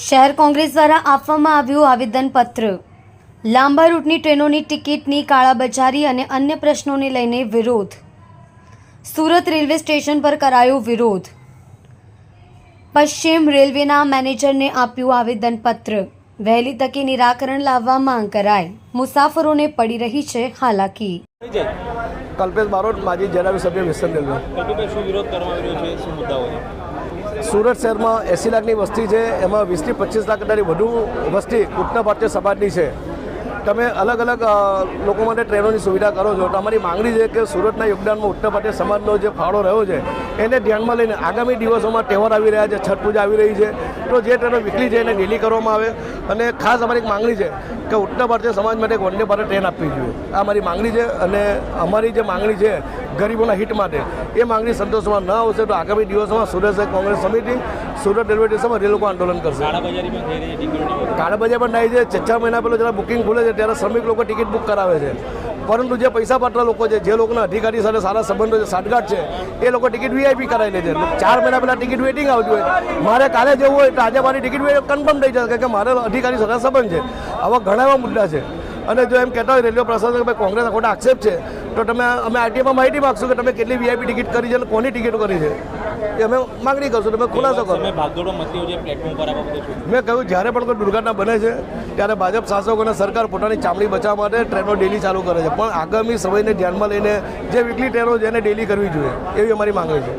શહેર કોંગ્રેસ દ્વારા આપવામાં આવ્યું આવેદનપત્ર। લાંબા રૂટની ટ્રેનોની ટિકિટની કાળાબજારી અને અન્ય પ્રશ્નોને લઈને વિરોધ। સુરત રેલવે સ્ટેશન પર કરાયો વિરોધ। પશ્ચિમ રેલવેના મેનેજરને આપ્યું આવેદનપત્ર। વહેલી તકે નિરાકરણ લાવવા માંગ કરાઈ। મુસાફરોને પડી રહી છે હાલાકી। કલ્પેશ બારોટ, માજી ધારાસભ્ય સભ્ય વેસ્ટર્ન રેલવે। કલ્પેશભાઈ, શું વિરોધ કરવામાં આવી રહ્યો છે, શું મુદ્દાઓ છે? સુરત શહેરમાં 80 લાખની વસ્તી છે, એમાં 20 થી 25 લાખ કરતાં વધુ વસ્તી ઉત્તર ભારતીય સમાજની છે। તમે અલગ અલગ લોકો માટે ટ્રેનોની સુવિધા કરો છો, તો અમારી માંગણી છે કે સુરતના યોગદાનમાં ઉત્તર ભારતીય સમાજનો જે ફાળો રહ્યો છે એને ધ્યાનમાં લઈને આગામી દિવસોમાં તહેવાર આવી રહ્યા છે, છઠ પૂજા આવી રહી છે, તો જે ટ્રેનો વીકલી છે એને ડેલી કરવામાં આવે। અને ખાસ અમારી એક માંગણી છે કે ઉત્તર ભારતીય સમાજ માટે વંદે ભારત ટ્રેન આપવી જોઈએ। આ અમારી માંગણી છે અને અમારી જે માંગણી છે ગરીબોના હિત માટે, એ માંગણી સંતોષમાં ન આવશે તો આગામી દિવસોમાં સુરત શહેર કોંગ્રેસ સમિતિ સુરત રેલવે સ્ટેશનમાં રેલ લોકો આંદોલન કરશે। કાળાબજારી પણ થઈ રહી છે ટિકિટોની। કાળાબજારી પણ થાય છે। 6 મહિના પહેલાં જ્યારે બુકિંગ ખુલે છે ત્યારે શ્રમિક લોકો ટિકિટ બુક કરાવે છે, પરંતુ જે પૈસા પાત્ર લોકો છે, જે લોકોના અધિકારી સાથે સારા સંબંધો છે, સાઠગાંઠ છે, એ લોકો ટિકિટ વીઆઈપી કરાવી લે છે। 4 મહિના પહેલાં ટિકિટ વેટિંગ આવતી હોય, મારે કાલે જવું હોય તો આજે મારી ટિકિટ કન્ફર્મ થઈ જશે કે મારે અધિકારી સાથે સંબંધ છે। આવા ઘણા એવા મુદ્દા છે। અને જો એમ કહેતા હોય રેલવે પ્રશાસન કે ભાઈ કોંગ્રેસના ખોટા આક્ષેપ છે, તો અમે આરટીઆઈમાં માહિતી માગશું કે તમે કેટલી વીઆઈપી ટિકિટ કરી છે અને કોની ટિકિટો કરી છે, એ અમે માગણી કરશું, તમે ખુલાસો કરો। ભાગદોડો મચી છે પ્લેટફોર્મ પર આ બાબતે શું? મેં કહ્યું જ્યારે પણ કોઈ દુર્ઘટના બને છે ત્યારે ભાજપ શાસકો અને સરકાર પોતાની ચામડી બચાવવા માટે ટ્રેનો ડેલી ચાલુ કરે છે, પણ આગામી સમયને ધ્યાનમાં લઈને જે વીકલી ટ્રેનો છે એને ડેલી કરવી જોઈએ, એવી અમારી માંગણી છે।